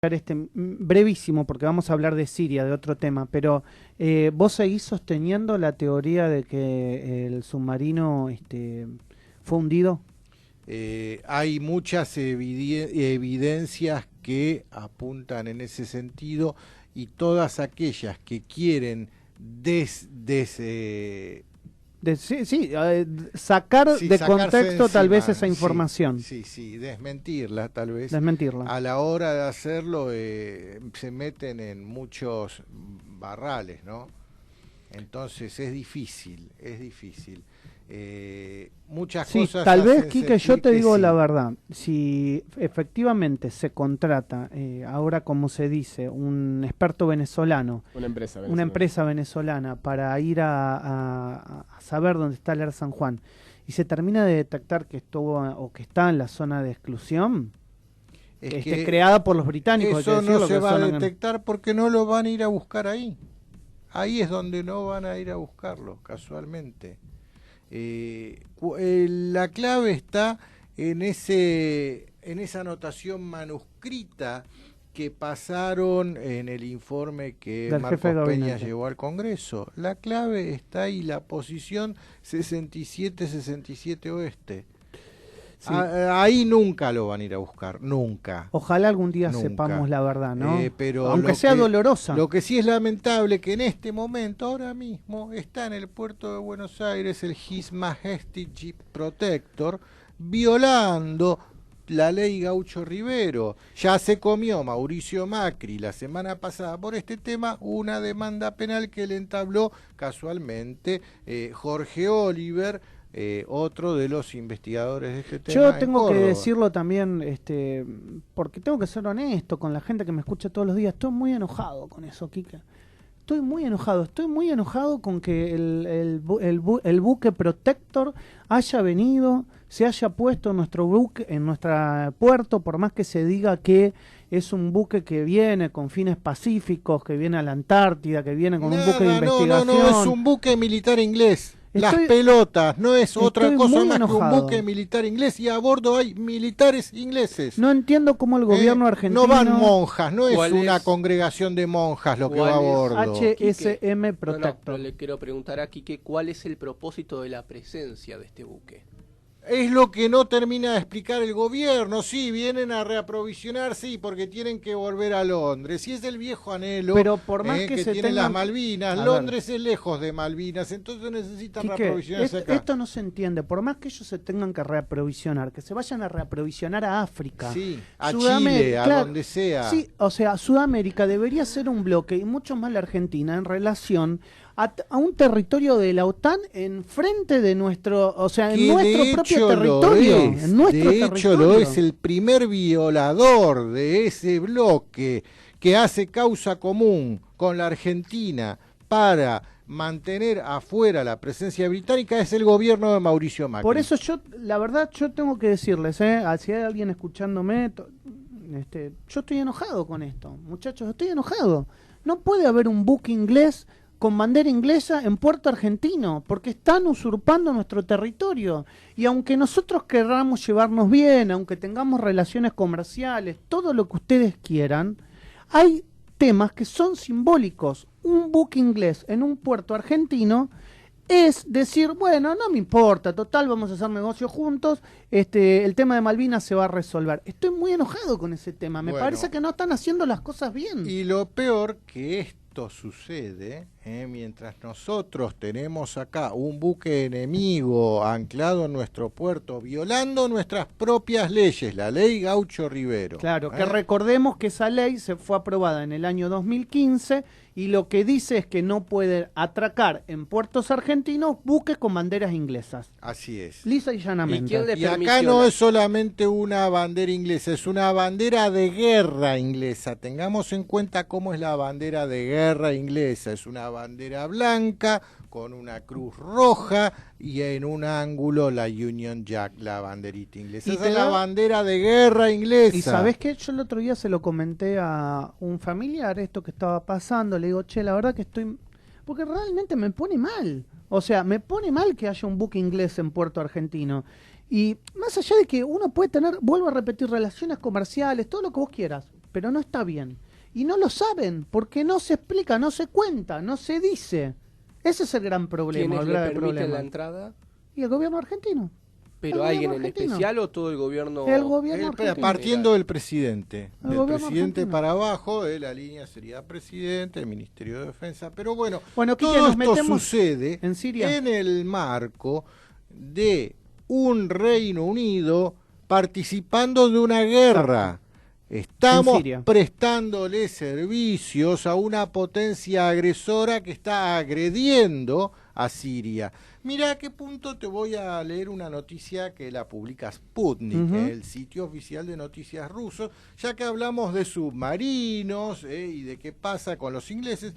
Brevísimo, porque vamos a hablar de Siria, de otro tema, pero ¿vos seguís sosteniendo la teoría de que el submarino fue hundido? Hay muchas evidencias que apuntan en ese sentido, y todas aquellas que quieren sacar sí, de contexto tal vez esa sí, información. sí, desmentirla tal vez. Desmentirla. A la hora de hacerlo se meten en muchos barrales, ¿no? Entonces es difícil. Muchas cosas. Tal vez, Quique, yo te digo la verdad, si efectivamente se contrata, ahora como se dice, un experto venezolano, una empresa venezolana para ir a saber dónde está el Air San Juan, y se termina de detectar que estuvo o que está en la zona de exclusión, creada por los británicos. Eso no se va a detectar porque no lo van a ir a buscar ahí. Ahí es donde no van a ir a buscarlo, casualmente. La clave está en esa anotación manuscrita que pasaron en el informe que Marcos Peña llevó al Congreso. La clave está ahí, la posición 67-67 oeste. Sí. Ahí nunca lo van a ir a buscar, nunca. Ojalá algún día sepamos la verdad, ¿no? Pero aunque sea dolorosa. Lo que sí es lamentable que en este momento, ahora mismo, está en el puerto de Buenos Aires el His Majesty Ship Protector violando la ley Gaucho Rivero. Ya se comió Mauricio Macri la semana pasada por este tema una demanda penal que le entabló casualmente Jorge Oliver, otro de los investigadores de este tema. Yo tengo que decirlo también, porque tengo que ser honesto con la gente que me escucha todos los días. Estoy muy enojado con eso, Kika. Estoy muy enojado con que el buque Protector haya venido, se haya puesto nuestro buque en nuestro puerto, por más que se diga que es un buque que viene con fines pacíficos, que viene a la Antártida, que viene con un buque de investigación. No, es un buque militar inglés. Las pelotas, no es otra cosa más que un buque militar inglés, y a bordo hay militares ingleses. No entiendo cómo el gobierno argentino... No van monjas, no es una congregación de monjas lo que va a bordo. HSM Protector. Pero le quiero preguntar a Quique, ¿cuál es el propósito de la presencia de este buque? Es lo que no termina de explicar el gobierno. Sí, vienen a reaprovisionar, sí, porque tienen que volver a Londres. Y es el viejo anhelo. Pero por más que se tienen las Malvinas. Londres es lejos de Malvinas, entonces necesitan reaprovisionarse acá. Esto no se entiende. Por más que ellos se tengan que reaprovisionar, que se vayan a reaprovisionar a África. Sí, a Chile, a donde sea. Sí, o sea, Sudamérica debería ser un bloque, y mucho más la Argentina, en relación a un territorio de la OTAN enfrente de nuestro, o sea, en nuestro propio territorio. De hecho, lo es el primer violador de ese bloque que hace causa común con la Argentina para mantener afuera la presencia británica, es el gobierno de Mauricio Macri. Por eso la verdad, yo tengo que decirles, si hay alguien escuchándome, yo estoy enojado con esto, muchachos, estoy enojado. No puede haber un buque inglés con bandera inglesa en puerto argentino, porque están usurpando nuestro territorio. Y aunque nosotros queramos llevarnos bien, aunque tengamos relaciones comerciales, todo lo que ustedes quieran, hay temas que son simbólicos. Un buque inglés en un puerto argentino es decir, bueno, no me importa, total, vamos a hacer negocio juntos, el tema de Malvinas se va a resolver. Estoy muy enojado con ese tema, me parece que no están haciendo las cosas bien. Y lo peor que esto sucede mientras nosotros tenemos acá un buque enemigo anclado en nuestro puerto, violando nuestras propias leyes, la ley Gaucho Rivero. Claro, que recordemos que esa ley se fue aprobada en el año 2015 y lo que dice es que no pueden atracar en puertos argentinos buques con banderas inglesas. Así es. Lisa y llanamente. Y acá no es solamente una bandera inglesa, es una bandera de guerra inglesa. Tengamos en cuenta cómo es la bandera de guerra inglesa. Es una bandera blanca con una cruz roja y en un ángulo la Union Jack, la banderita inglesa. Esa es la bandera de guerra inglesa. Y ¿sabés qué? Yo el otro día se lo comenté a un familiar esto que estaba pasando. Le digo, che, la verdad que estoy... Porque realmente me pone mal. O sea, me pone mal que haya un buque inglés en puerto argentino. Y más allá de que uno puede tener, vuelvo a repetir, relaciones comerciales, todo lo que vos quieras. pero no está bien. Y no lo saben, porque no se explica, no se cuenta, no se dice. Ese es el gran problema, ¿Quiénes el le grave permiten problema. la entrada? ¿Y el gobierno argentino? ¿Pero El alguien gobierno en argentino. especial o todo el gobierno? El gobierno Espera, argentino. partiendo del presidente. El Del gobierno presidente argentino. para abajo, la línea sería presidente, el Ministerio de Defensa. Pero bueno, Bueno, Quique, todo nos esto metemos sucede en Siria. en el marco de un Reino Unido participando de una guerra. Estamos Siria. prestándole servicios a una potencia agresora que está agrediendo a Siria. Mira a qué punto te voy a leer una noticia que la publica Sputnik, el sitio oficial de noticias ruso, ya que hablamos de submarinos y de qué pasa con los ingleses.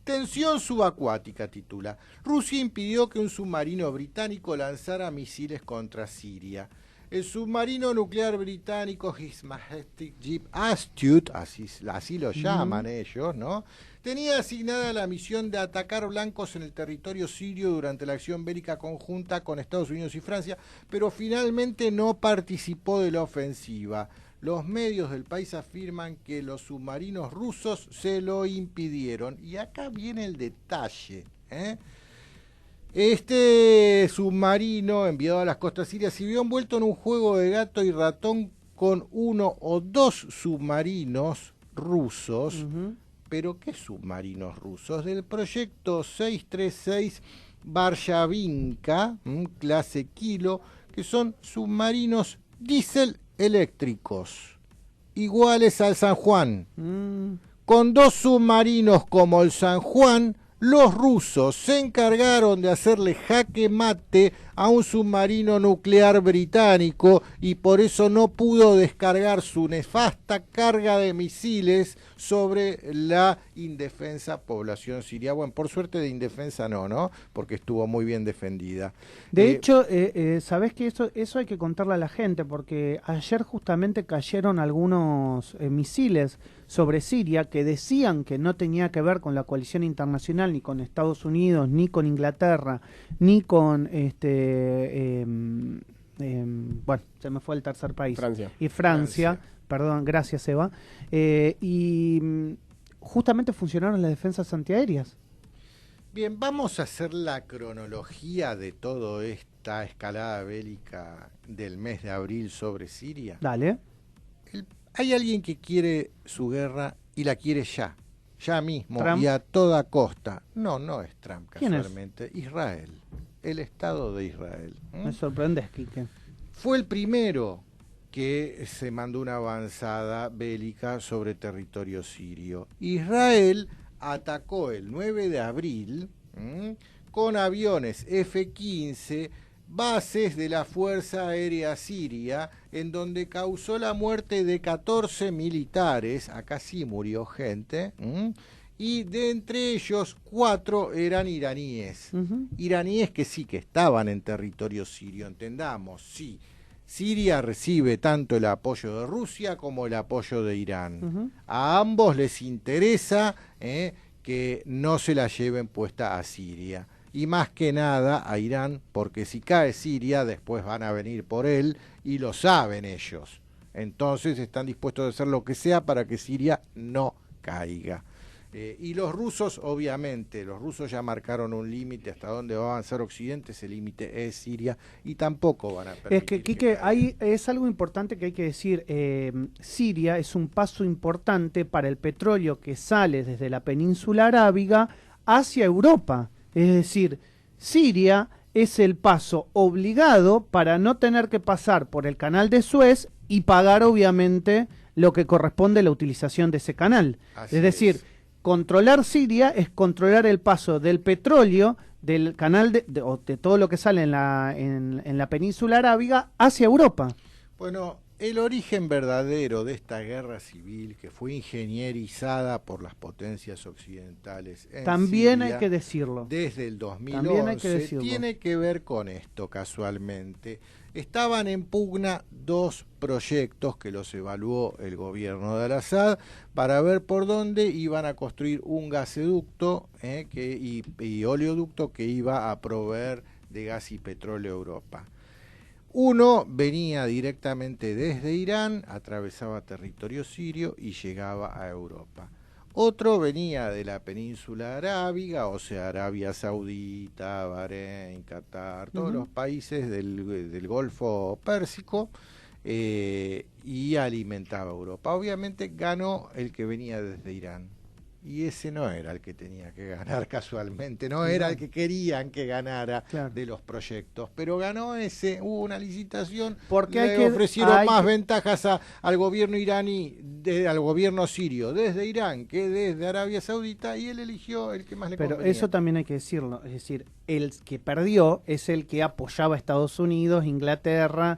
Tensión subacuática titula. Rusia impidió que un submarino británico lanzara misiles contra Siria. El submarino nuclear británico His Majestic Ship Astute, así lo llaman ellos, ¿no? Tenía asignada la misión de atacar blancos en el territorio sirio durante la acción bélica conjunta con Estados Unidos y Francia, pero finalmente no participó de la ofensiva. Los medios del país afirman que los submarinos rusos se lo impidieron. Y acá viene el detalle, Este submarino enviado a las costas sirias se vio envuelto en un juego de gato y ratón con uno o dos submarinos rusos. ¿Pero qué submarinos rusos? Del proyecto 636 Varshavinka, clase Kilo, que son submarinos diésel eléctricos, iguales al San Juan. Con dos submarinos como el San Juan, los rusos se encargaron de hacerle jaque mate a un submarino nuclear británico y por eso no pudo descargar su nefasta carga de misiles sobre la indefensa población siria. Bueno, por suerte de indefensa no, porque estuvo muy bien defendida. De hecho, sabés que eso hay que contarle a la gente, porque ayer justamente cayeron algunos misiles sobre Siria que decían que no tenía que ver con la coalición internacional, ni con Estados Unidos, ni con Inglaterra, ni con bueno, se me fue el tercer país. Francia. Y Francia. Perdón, gracias Eva. Justamente funcionaron las defensas antiaéreas. Bien, vamos a hacer la cronología de toda esta escalada bélica del mes de abril sobre Siria. Dale. Hay alguien que quiere su guerra y la quiere ya mismo, Trump. y a toda costa. No es Trump, ¿Quién es? casualmente. Israel, el Estado de Israel. Me sorprendes, Quique. Fue el primero que se mandó una avanzada bélica sobre territorio sirio. Israel atacó el 9 de abril con aviones F-15 bases de la Fuerza Aérea Siria, en donde causó la muerte de 14 militares, acá sí murió gente, y de entre ellos 4 eran iraníes. Iraníes que sí que estaban en territorio sirio, entendamos, sí. Siria recibe tanto el apoyo de Rusia como el apoyo de Irán. A ambos les interesa que no se la lleven puesta a Siria. Y más que nada a Irán, porque si cae Siria, después van a venir por él, y lo saben ellos. Entonces están dispuestos a hacer lo que sea para que Siria no caiga. Y los rusos, obviamente, los rusos ya marcaron un límite hasta dónde va a avanzar Occidente, ese límite es Siria, y tampoco van a permitir. Es que, Quique, es algo importante que hay que decir. Siria es un paso importante para el petróleo que sale desde la península arábiga hacia Europa. Es decir, Siria es el paso obligado para no tener que pasar por el canal de Suez y pagar, obviamente, lo que corresponde a la utilización de ese canal. Así es decir, controlar Siria es controlar el paso del petróleo, del canal de todo lo que sale en la península arábiga hacia Europa. Bueno, el origen verdadero de esta guerra civil, que fue ingenierizada por las potencias occidentales en También Siria, hay que decirlo. desde el También hay que 2011, decirlo. tiene que ver con esto casualmente. Estaban en pugna 2 proyectos que los evaluó el gobierno de Al-Assad para ver por dónde iban a construir un gasoducto y oleoducto que iba a proveer de gas y petróleo a Europa. Uno venía directamente desde Irán, atravesaba territorio sirio y llegaba a Europa. Otro venía de la península arábiga, o sea, Arabia Saudita, Bahrein, Qatar, todos los países del Golfo Pérsico, y alimentaba a Europa. Obviamente ganó el que venía desde Irán. Y ese no era el que tenía que ganar casualmente, no era el que querían que ganara de los proyectos, pero ganó ese, hubo una licitación, porque le ofrecieron más ventajas al gobierno iraní, al gobierno sirio, desde Irán que desde Arabia Saudita, y él eligió el que más le convenía. Pero eso también hay que decirlo, es decir, el que perdió es el que apoyaba a Estados Unidos, Inglaterra,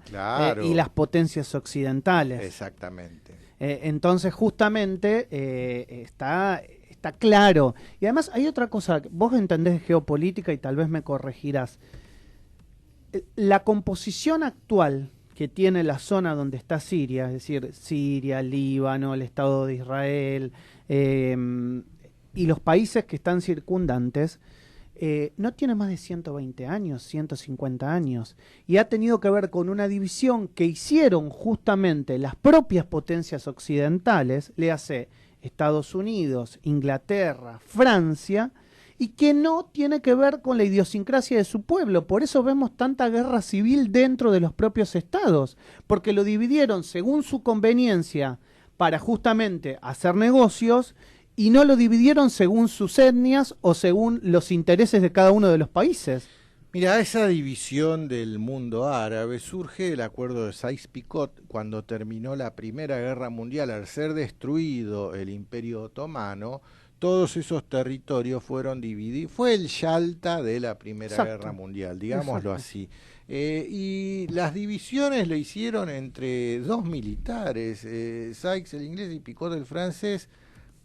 y las potencias occidentales. Exactamente. Entonces justamente está claro. Y además hay otra cosa, vos entendés de geopolítica y tal vez me corregirás. La composición actual que tiene la zona donde está Siria, es decir, Siria, Líbano, el Estado de Israel, y los países que están circundantes, no tiene más de 120 años, 150 años, y ha tenido que ver con una división que hicieron justamente las propias potencias occidentales, le hace Estados Unidos, Inglaterra, Francia, y que no tiene que ver con la idiosincrasia de su pueblo. Por eso vemos tanta guerra civil dentro de los propios estados, porque lo dividieron según su conveniencia para justamente hacer negocios, y no lo dividieron según sus etnias o según los intereses de cada uno de los países. Mira, esa división del mundo árabe surge del acuerdo de Sykes-Picot cuando terminó la Primera Guerra Mundial. Al ser destruido el Imperio Otomano, todos esos territorios fueron divididos. Fue el Yalta de la Primera Guerra Mundial, digámoslo así. Y las divisiones lo hicieron entre dos militares, Sykes el inglés y Picot el francés,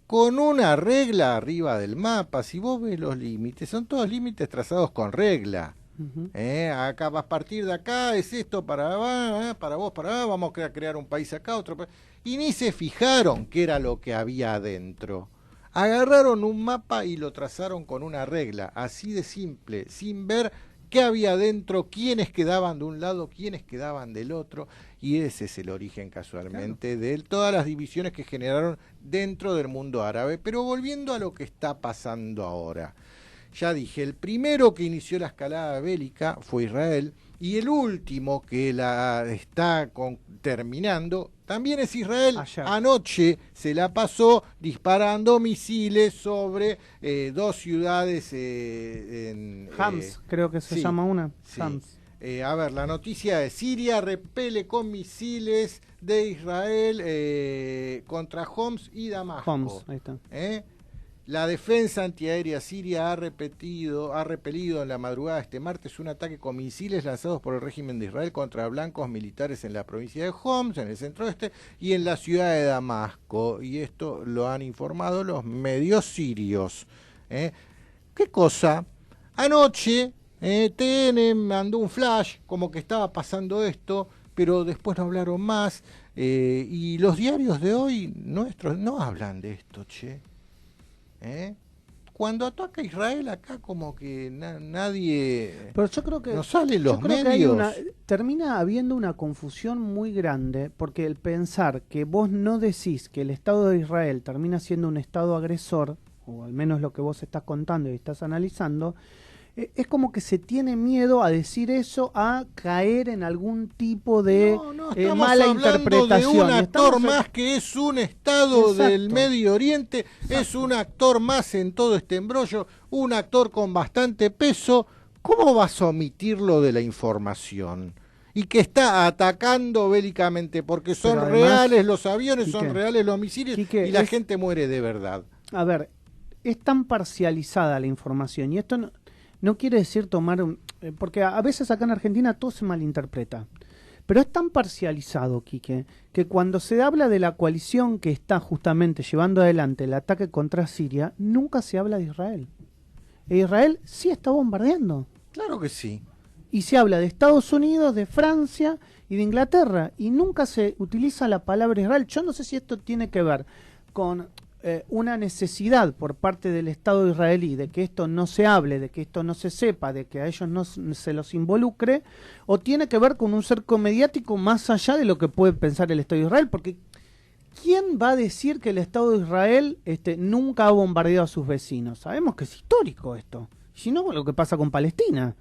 con una regla arriba del mapa. Si vos ves los límites, son todos límites trazados con regla. Acá, a partir de acá es esto para vos, vamos a crear un país acá, otro país. Y ni se fijaron qué era lo que había adentro. Agarraron un mapa y lo trazaron con una regla, así de simple, sin ver qué había adentro, quiénes quedaban de un lado, quiénes quedaban del otro, y ese es el origen casualmente de todas las divisiones que generaron dentro del mundo árabe. Pero volviendo a lo que está pasando ahora, ya dije, el primero que inició la escalada bélica fue Israel, y el último que la está terminando también es Israel. Anoche se la pasó disparando misiles sobre dos ciudades en Hams, creo que se llama una. Sí. Hams. A ver, la noticia de Siria repele con misiles de Israel contra Homs y Damasco. Homs, ahí está. La defensa antiaérea siria ha repelido en la madrugada de este martes un ataque con misiles lanzados por el régimen de Israel contra blancos militares en la provincia de Homs, en el centro oeste, y en la ciudad de Damasco. Y esto lo han informado los medios sirios. ¿Qué cosa? Anoche TN mandó un flash como que estaba pasando esto, pero después no hablaron más. Y los diarios de hoy nuestros no hablan de esto, che. Cuando ataca Israel acá como que nadie, pero yo creo que no salen los medios. Que termina habiendo una confusión muy grande, porque el pensar que vos no decís que el Estado de Israel termina siendo un Estado agresor, o al menos lo que vos estás contando y estás analizando, es como que se tiene miedo a decir eso, a caer en algún tipo de mala interpretación. De un actor más que es un Estado del Medio Oriente, es un actor más en todo este embrollo, un actor con bastante peso. ¿Cómo vas a omitirlo de la información? Y que está atacando bélicamente, porque son además, reales los aviones, Quique, son reales los misiles, Quique, y la gente muere de verdad. A ver, es tan parcializada la información, y esto no quiere decir tomar porque a veces acá en Argentina todo se malinterpreta, pero es tan parcializado, Quique, que cuando se habla de la coalición que está justamente llevando adelante el ataque contra Siria, nunca se habla de Israel. Israel sí está bombardeando. Claro que sí. Y se habla de Estados Unidos, de Francia y de Inglaterra, y nunca se utiliza la palabra Israel. Yo no sé si esto tiene que ver con una necesidad por parte del Estado israelí de que esto no se hable, de que esto no se sepa, de que a ellos no se los involucre, o tiene que ver con un cerco mediático más allá de lo que puede pensar el Estado de Israel, porque ¿quién va a decir que el Estado de Israel nunca ha bombardeado a sus vecinos? Sabemos que es histórico esto, si no lo que pasa con Palestina.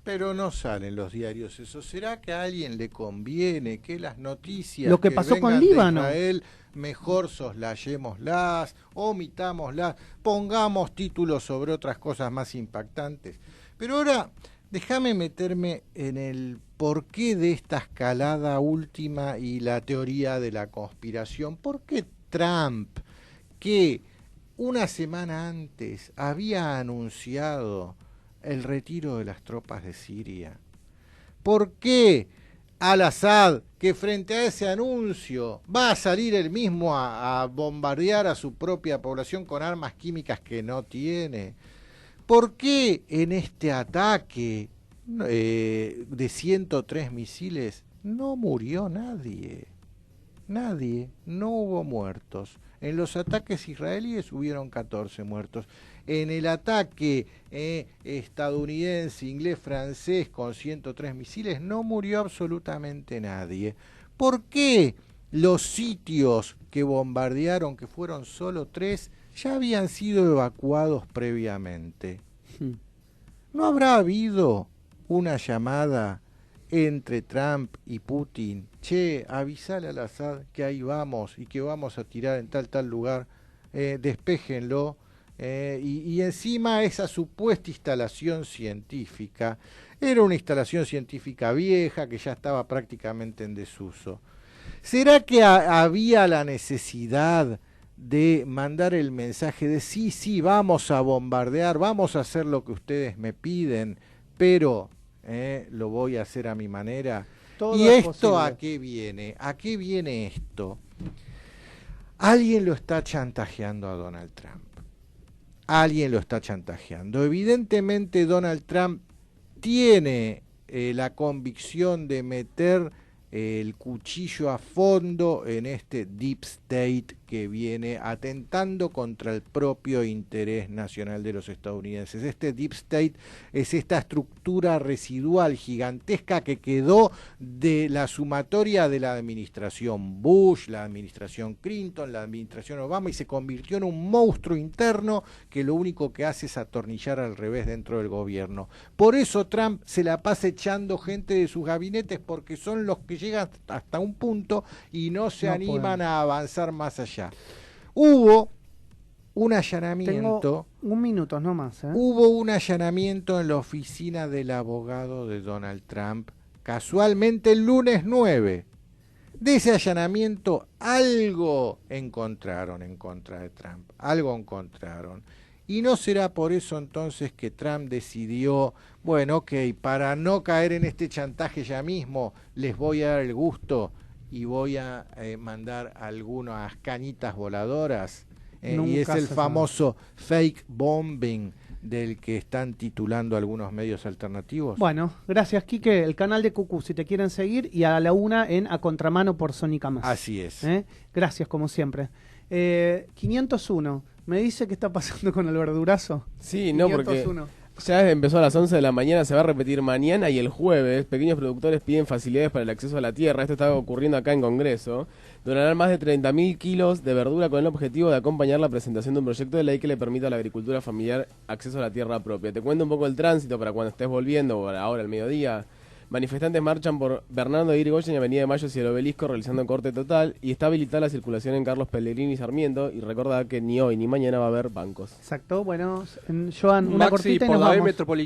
Pero no salen los diarios eso. ¿Será que a alguien le conviene que las noticias Lo que pasó con vengan de Líbano. Israel mejor soslayémoslas, omitámoslas, pongamos títulos sobre otras cosas más impactantes? Pero ahora déjame meterme en el porqué de esta escalada última y la teoría de la conspiración. ¿Por qué Trump, que una semana antes había anunciado el retiro de las tropas de Siria? ¿Por qué Al-Assad, que frente a ese anuncio va a salir él mismo a bombardear a su propia población con armas químicas que no tiene? ¿Por qué en este ataque de 103 misiles no murió nadie? Nadie, no hubo muertos. En los ataques israelíes hubieron 14 muertos. En el ataque estadounidense, inglés, francés con 103 misiles no murió absolutamente nadie. ¿Por qué los sitios que bombardearon, que fueron solo 3, ya habían sido evacuados previamente? ¿No habrá habido una llamada entre Trump y Putin? Che, avisale al Assad que ahí vamos y que vamos a tirar en tal lugar, despéjenlo. Y encima esa supuesta instalación científica era una instalación científica vieja que ya estaba prácticamente en desuso. ¿Será que había la necesidad de mandar el mensaje de sí, vamos a bombardear, vamos a hacer lo que ustedes me piden, pero lo voy a hacer a mi manera? Todo ¿Y es esto posible. a qué viene? ¿A qué viene esto? Alguien lo está chantajeando a Donald Trump. Alguien lo está chantajeando. Evidentemente Donald Trump tiene la convicción de meter el cuchillo a fondo en este deep state que viene atentando contra el propio interés nacional de los estadounidenses. Este deep state es esta estructura residual gigantesca que quedó de la sumatoria de la administración Bush, la administración Clinton, la administración Obama, y se convirtió en un monstruo interno que lo único que hace es atornillar al revés dentro del gobierno. Por eso Trump se la pasa echando gente de sus gabinetes, porque son los que llegan hasta un punto y no se animan a avanzar más allá. Hubo un allanamiento. Tengo un minuto, no más. Hubo un allanamiento en la oficina del abogado de Donald Trump, casualmente el lunes 9. De ese allanamiento algo encontraron en contra de Trump, algo encontraron. Y no será por eso entonces que Trump decidió, bueno, ok, para no caer en este chantaje ya mismo, les voy a dar el gusto y voy a mandar algunas cañitas voladoras. Y es el famoso fake bombing del que están titulando algunos medios alternativos. Bueno, gracias, Quique. El canal de Cucú, si te quieren seguir, y a la 1 en A Contramano por Sónica Más. Así es. Gracias, como siempre. 501. Me dice qué está pasando con el verdurazo. Sí, no, 501. porque ya empezó a las 11 de la mañana, se va a repetir mañana y el jueves. Pequeños productores piden facilidades para el acceso a la tierra. Esto está ocurriendo acá en Congreso. Donarán más de 30.000 kilos de verdura con el objetivo de acompañar la presentación de un proyecto de ley que le permita a la agricultura familiar acceso a la tierra propia. Te cuento un poco el tránsito para cuando estés volviendo, o ahora al mediodía. Manifestantes marchan por Bernardo de Irigoyen y Avenida de Mayo hacia el Obelisco realizando corte total, y está habilitada la circulación en Carlos Pellegrini y Sarmiento, y recordad que ni hoy ni mañana va a haber bancos. Exacto. Bueno, Joan, una Maxi, cortita y por nos la vamos. metropolitana.